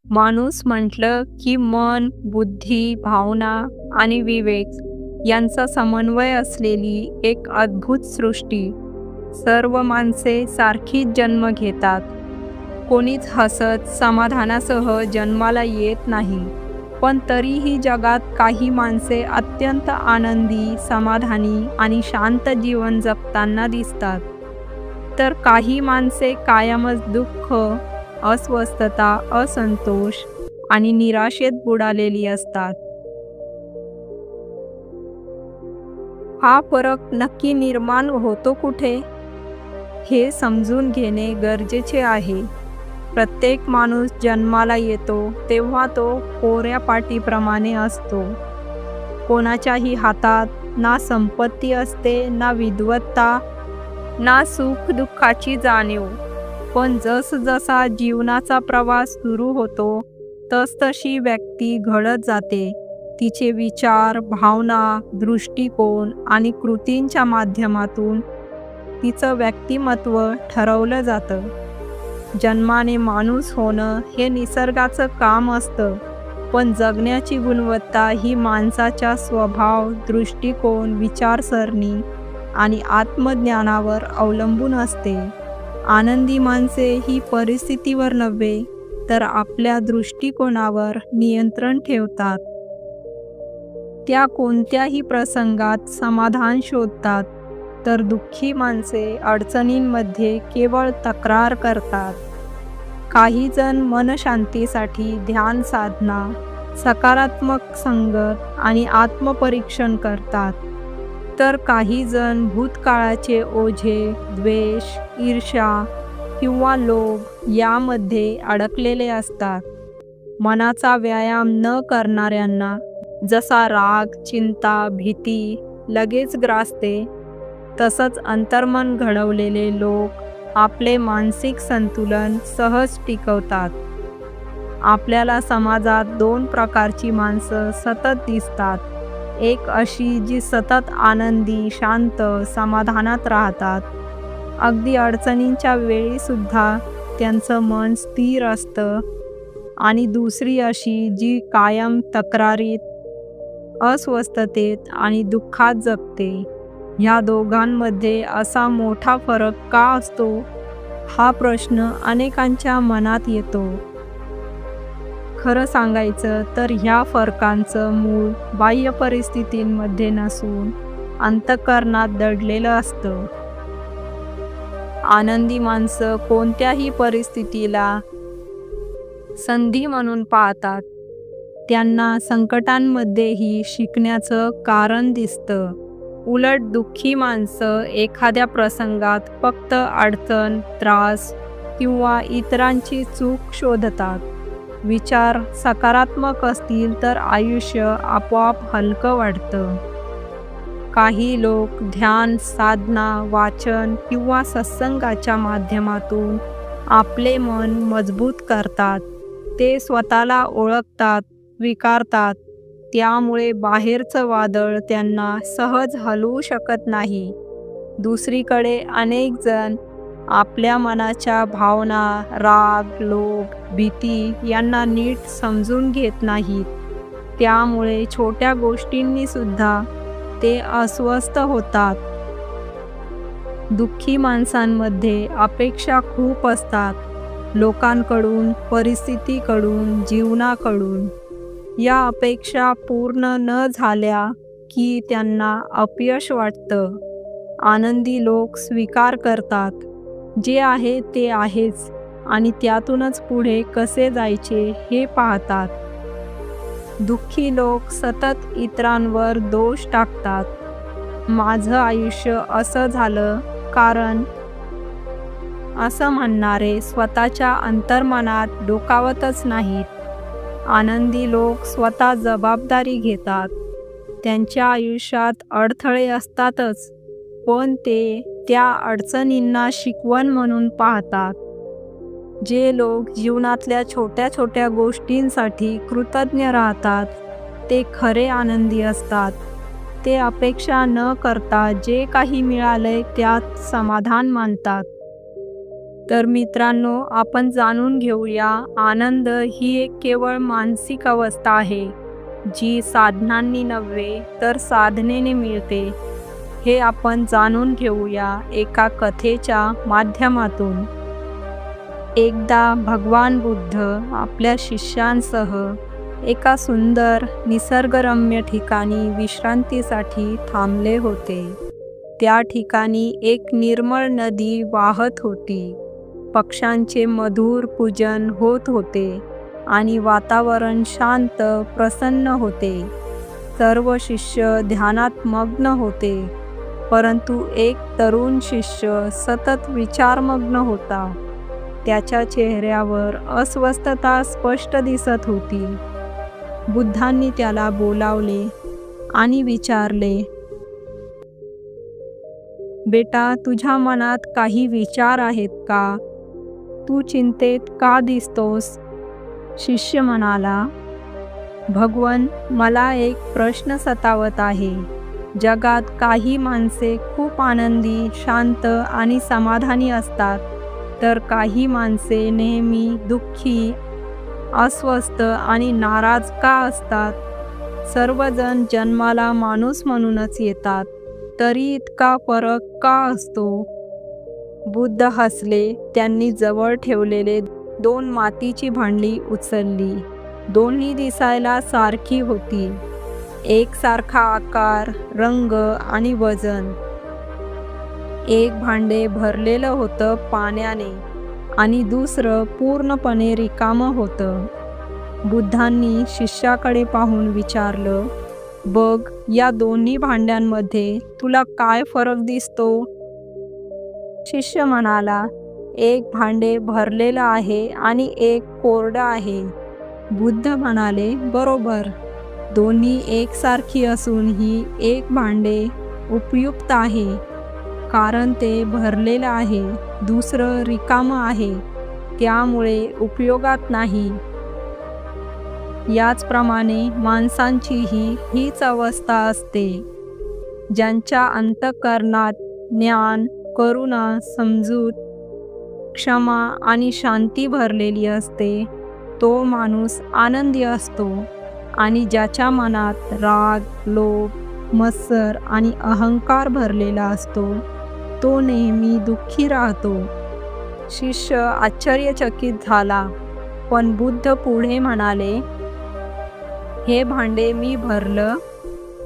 माणूस म्हटलं की मन, बुद्धी, भावना आणि विवेक यांचा समन्वय असलेली एक अद्भुत सृष्टी. सर्व माणसे सारखीच जन्म घेतात. कोणीच हसत समाधानासह जन्माला येत नाही. पण तरीही जगात काही माणसे अत्यंत आनंदी, समाधानी आणि शांत जीवन जगताना दिसतात. तर काही माणसे कायमच दुःख, अस्वस्थता, असंतोष आणि निराशेत बुडालेली असतात. हा फरक नक्की निर्माण होतो कुठे? हे समजून घेणे गरजेचे आहे. प्रत्येक माणूस जन्माला येतो तेव्हा तो कोऱ्या पाटीप्रमाणे असतो. कोणाच्याही हातात ना संपत्ती असते, ना विद्वत्ता, ना सुख-दुःखाची जाणीव. पण जसजसा जीवनाचा प्रवास सुरू होतो, तसतशी व्यक्ती घडत जाते. तिचे विचार, भावना, दृष्टिकोन आणि कृतींच्या माध्यमातून तिचं व्यक्तिमत्व ठरवलं जातं. जन्माने माणूस होणं हे निसर्गाचं काम असतं, पण जगण्याची गुणवत्ता ही माणसाच्या स्वभाव, दृष्टिकोन, विचारसरणी आणि आत्मज्ञानावर अवलंबून असते. आनंदी माणसे ही परिस्थितीवर नव्हे, तर आपल्या दृष्टिकोनावर नियंत्रण ठेवतात. त्या कोणत्याही प्रसंगात समाधान शोधतात, तर दुःखी माणसे अडचणींमध्ये केवळ तक्रार करतात. काही जण मनशांतीसाठी ध्यान साधना, सकारात्मक संगत आणि आत्मपरीक्षण करतात, तर काही जण भूतकाळाचे ओझे, द्वेष, ईर्ष्या किंवा लोभ यामध्ये अडकलेले असतात. मनाचा व्यायाम न करणाऱ्यांना जसा राग, चिंता, भीती लगेच ग्रासते, तसंच अंतर्मन घडवलेले लोक आपले मानसिक संतुलन सहज टिकवतात. आपल्याला समाजात 2 प्रकारची माणसं सतत दिसतात. एक अशी जी सतत आनंदी, शांत, समाधानात राहतात. अगदी अडचणींच्या वेळीसुद्धा त्यांचं मन स्थिर असतं. आणि दुसरी अशी जी कायम तक्रारीत, अस्वस्थतेत आणि दुःखात जगते. ह्या दोघांमध्ये असा मोठा फरक का असतो? हा प्रश्न अनेकांच्या मनात येतो. खरं सांगायचं तर ह्या फरकांचं मूळ बाह्य परिस्थितींमध्ये नसून अंतःकरणात दडलेलं असतं. आनंदी माणसं कोणत्याही परिस्थितीला संधी म्हणून पाहतात. त्यांना संकटांमध्येही शिकण्याचं कारण दिसतं. उलट दुःखी माणसं एखाद्या प्रसंगात फक्त अडचण, त्रास किंवा इतरांची चूक शोधतात. विचार सकारात्मक असतील तर आयुष्य आपोआप हलकं वाटतं. काही लोक ध्यान, साधना, वाचन किंवा सत्संगाच्या माध्यमातून आपले मन मजबूत करतात. ते स्वतःला ओळखतात, स्वीकारतात. त्यामुळे बाहेरचं वादळ त्यांना सहज हलवू शकत नाही. दुसरीकडे अनेक जण आपल्या मनाच्या भावना, राग, लोभ, भीती यांना नीट समजून घेत नाहीत. त्यामुळे छोट्या गोष्टींनी सुद्धा ते अस्वस्थ होतात. दुःखी माणसांमध्ये अपेक्षा खूप असतात. लोकांकडून, परिस्थितीकडून, जीवनाकडून. या अपेक्षा पूर्ण न झाल्या की त्यांना अपयश वाटतं. आनंदी लोक स्वीकार करतात. जे आहे ते आहेच आणि त्यातूनच पुढे कसे जायचे हे पाहतात. दुःखी लोक सतत इतरांवर दोष टाकतात. माझं आयुष्य असं झालं कारण असं म्हणणारे स्वतःच्या अंतर्मनात डोकावतच नाहीत. आनंदी लोक स्वतः जबाबदारी घेतात. त्यांच्या आयुष्यात अडथळे असतातच, पण ते त्या अडचणींना शिकवण म्हणून पाहतात. जे लोक जीवनातल्या छोट्या छोट्या गोष्टींसाठी कृतज्ञ राहतात, ते खरे आनंदी असतात. ते अपेक्षा न करता जे काही मिळालंय त्यात समाधान मानतात. तर मित्रांनो, आपण जाणून घेऊया, आनंद ही एक केवळ मानसिक अवस्था आहे, जी साधनांनी नव्हे तर साधनेने मिळते. हे आपण जाणून घेऊया एका कथेच्या माध्यमातून. एकदा भगवान बुद्ध आपल्या शिष्यांसह एका सुंदर निसर्गरम्य ठिकाणी विश्रांतीसाठी थांबले होते. त्या ठिकाणी एक निर्मळ नदी वाहत होती. पक्ष्यांचे मधुर पूजन होत होते आणि वातावरण शांत प्रसन्न होते. सर्व शिष्य ध्यानात मग्न होते, परंतु एक तरुण शिष्य सतत विचारमग्न होता. त्याच्या चेहऱ्यावर अस्वस्थता स्पष्ट दिसत होती. बुद्धांनी त्याला बोलावले आणि विचारले, बेटा, तुझ्या मनात काही विचार आहेत का? तू चिंतेत का दिसतोस? शिष्य म्हणाला, भगवन, मला एक प्रश्न सतावत आहे. जगात काही माणसे खूप आनंदी, शांत आणि समाधानी असतात, तर काही माणसे नेहमी दुःखी, अस्वस्थ आणि नाराज का असतात? सर्वजण जन्माला माणूस म्हणूनच येतात, तरी इतका फरक का असतो? बुद्ध हसले. त्यांनी जवळ ठेवलेले 2 मातीची भांडी उचलली. दोन्ही दिसायला सारखी होती. एकसारखा आकार, रंग आणि वजन. एक भांडे भरलेलं होतं पाण्याने आणि दुसरं पूर्णपणे रिकामं होतं. बुद्धांनी शिष्याकडे पाहून विचारलं, बघ, या दोन्ही भांड्यांमध्ये तुला काय फरक दिसतो? शिष्य म्हणाला, एक भांडे भरलेलं आहे आणि एक कोरडं आहे. बुद्ध म्हणाले, बरोबर. दोन्ही एकसारखी असूनही एक भांडे उपयुक्त आहे, कारण ते भरलेलं आहे. दुसरं रिकामं आहे, त्यामुळे उपयोगात नाही. याचप्रमाणे माणसांचीही हीच अवस्था असते. ज्यांच्या अंतःकरणात ज्ञान, करुणा, समजूत, क्षमा आणि शांती भरलेली असते, तो माणूस आनंदी असतो. आणि ज्याच्या मनात राग, लोभ, मत्सर आणि अहंकार भरलेला असतो, तो नेहमी दुःखी राहतो. शिष्य आश्चर्यचकित झाला, पण बुद्ध पुढे म्हणाले, हे भांडे मी भरलं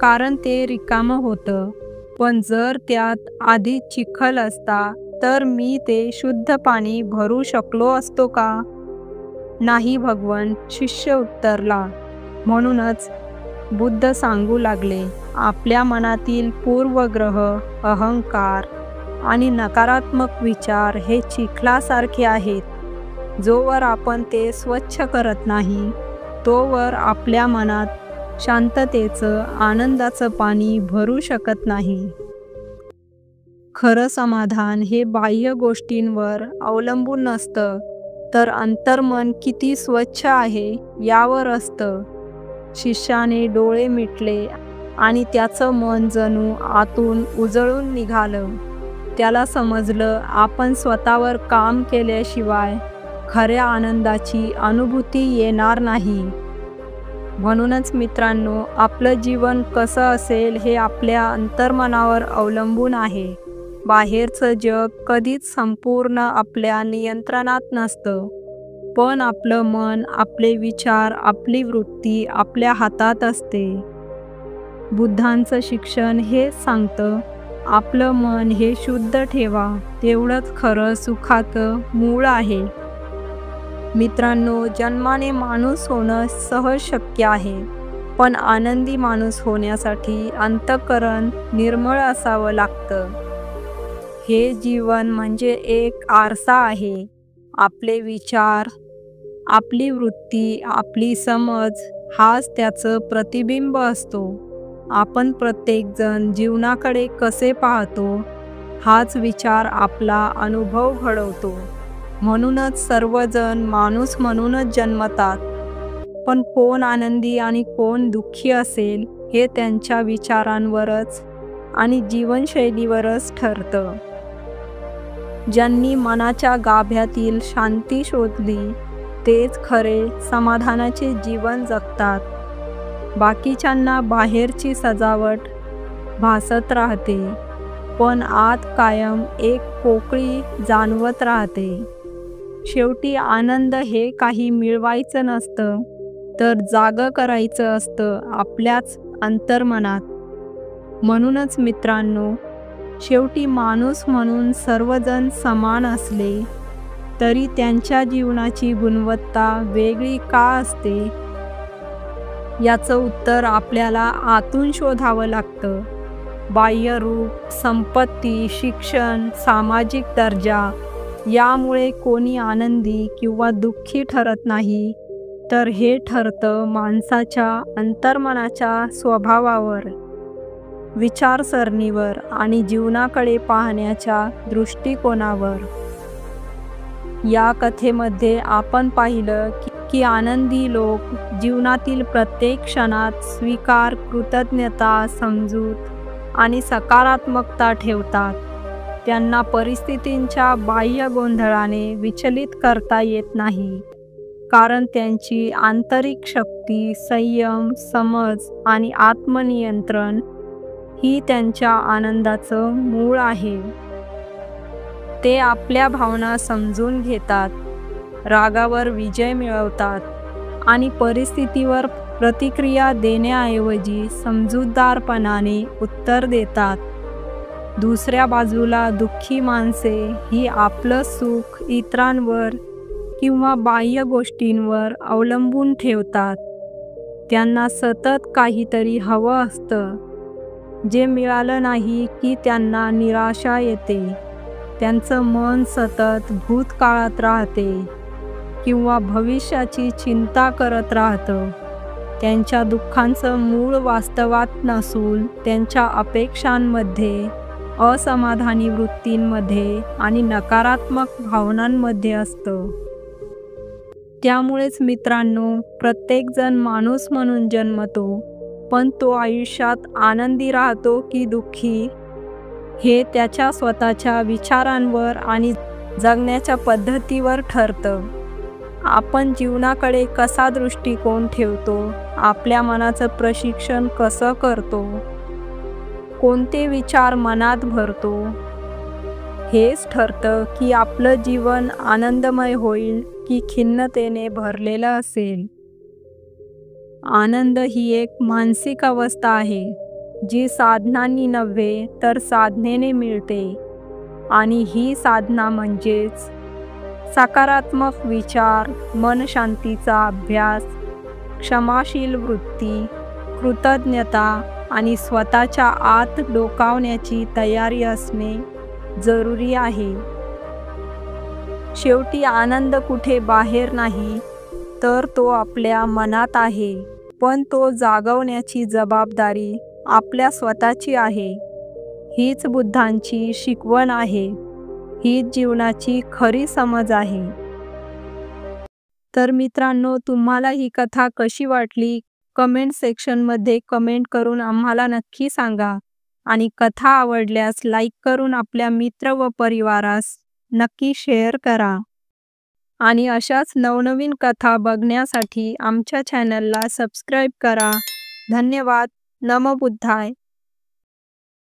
कारण ते रिकामं होतं, पण जर त्यात आधी चिखल असता तर मी ते शुद्ध पाणी भरू शकलो असतो का? नाही भगवन, शिष्य उत्तरला. म्हणूनच बुद्ध सांगू लागले, आपल्या मनातील पूर्वग्रह, अहंकार आणि नकारात्मक विचार हे चिखलासारखे आहेत. जोवर आपण ते स्वच्छ करत नाही, तोवर आपल्या मनात शांततेचं, आनंदाचं पाणी भरू शकत नाही. खरं समाधान हे बाह्य गोष्टींवर अवलंबून नसतं, तर अंतर्मन किती स्वच्छ आहे यावर असतं. शिष्याने डोळे मिटले आणि त्याचं मन जणू आतून उजळून निघालं. त्याला समजलं, आपण स्वतःवर काम केल्याशिवाय खऱ्या आनंदाची अनुभूती येणार नाही. म्हणूनच मित्रांनो, आपलं जीवन कसं असेल हे आपल्या अंतर्मनावर अवलंबून आहे. बाहेरचं जग कधीच संपूर्ण आपल्या नियंत्रणात नसतं, पण आपलं मन, आपले विचार, आपली वृत्ती आपल्या हातात असते. बुद्धांचं शिक्षण हेच सांगतं, आपलं मन हे शुद्ध ठेवा, तेवढंच खरं सुखाचं मूळ आहे. मित्रांनो, जन्माने माणूस होणं सहज शक्य आहे, पण आनंदी माणूस होण्यासाठी अंतःकरण निर्मळ असावं लागतं. हे जीवन म्हणजे एक आरसा आहे. आपले विचार, आपली वृत्ती, आपली समज हाच त्याचं प्रतिबिंब असतो. आपण प्रत्येकजण जीवनाकडे कसे पाहतो, हाच विचार आपला अनुभव घडवतो. म्हणूनच सर्वजण माणूस म्हणूनच जन्मतात, पण कोण आनंदी आणि कोण दुःखी असेल हे त्यांच्या विचारांवरच आणि जीवनशैलीवरच ठरतं. ज्यांनी मनाच्या गाभ्यातील शांती शोधली तेच खरे समाधानाचे जीवन जगतात। बाकीच्यांना बाहेरची सजावट भासत राहते, पण आत कायम एक पोकळी जाणवत राहते। शेवटी आनंद हे काही मिळवायचं नसतं, तर जागं करायचं असतं आपल्याच अंतर्मनात। म्हणूनच मित्रांनो, शेवटी माणूस म्हणून सर्वजण समान असले तरी त्यांच्या जीवनाची गुणवत्ता वेगळी का असते, याचं उत्तर आपल्याला आतून शोधावं लागतं। बाह्य रूप, संपत्ती, शिक्षण, सामाजिक दर्जा यामुळे कोणी आनंदी किंवा दुःखी ठरत नाही, तर हे ठरतं माणसाच्या अंतर्मनाच्या स्वभावावर, विचारसरणीवर आणि जीवनाकडे पाहण्याच्या दृष्टिकोनावर। या कथेमध्ये आपण पाहिलं की आनंदी लोक जीवनातील प्रत्येक क्षणात स्वीकार, कृतज्ञता, समजूत आणि सकारात्मकता ठेवतात। त्यांना परिस्थितींच्या बाह्य गोंधळाने विचलित करता येत नाही, कारण त्यांची आंतरिक शक्ती, संयम, समज आणि आत्मनियंत्रण ही त्यांच्या आनंदाचं मूळ आहे। ते आपल्या भावना समजून घेतात, रागावर विजय मिळवतात आणि परिस्थितीवर प्रतिक्रिया देण्याऐवजी समजूतदारपणाने उत्तर देतात। दुसऱ्या बाजूला दुःखी माणसे ही आपलं सुख इतरांवर किंवा बाह्य गोष्टींवर अवलंबून ठेवतात। त्यांना सतत काहीतरी हवं असतं, जे मिळालं नाही की त्यांना निराशा येते। त्यांचं मन सतत भूतकाळात राहते किंवा भविष्याची चिंता करत राहतं। त्यांच्या दुःखांचं मूळ वास्तवात नसून त्यांच्या अपेक्षांमध्ये, असमाधानी वृत्तींमध्ये आणि नकारात्मक भावनांमध्ये असतं। त्यामुळेच मित्रांनो, प्रत्येकजण माणूस म्हणून जन्मतो, पण तो आयुष्यात आनंदी राहतो की दुःखी हे त्याच्या स्वतःच्या विचारांवर आणि जगण्याच्या पद्धतीवर ठरतं। आपण जीवनाकडे कसा दृष्टिकोन ठेवतो, आपल्या मनाचं प्रशिक्षण कसं करतो, कोणते विचार मनात भरतो, हेच ठरतं की आपलं जीवन आनंदमय होईल की खिन्नतेने भरलेलं असेल। आनंद ही एक मानसिक अवस्था आहे, जी साधनांनी नव्हे तर साधनेने मिळते, आणि ही साधना म्हणजेच सकारात्मक विचार, मनशांतीचा अभ्यास, क्षमाशील वृत्ती, कृतज्ञता आणि स्वतःच्या आत डोकावण्याची तयारी असणे जरुरी आहे। शेवटी आनंद कुठे बाहेर नाही, तर तो आपल्या मनात आहे, पण तो जागवण्याची जबाबदारी आपल्या स्वतःची आहे। हीच बुद्धांची शिकवण आहे, हीच जीवनाची खरी समज आहे। तर मित्रांनो, तुम्हाला ही कथा कशी वाटली कमेंट सेक्शनमध्ये कमेंट करून आम्हाला नक्की सांगा, आणि कथा आवडल्यास लाईक करून आपल्या मित्र व परिवारास नक्की शेअर करा। आणि अशाच नवनवीन कथा बघण्यासाठी आमच्या चॅनलला सबस्क्राईब करा। धन्यवाद। नमो बुद्धाय।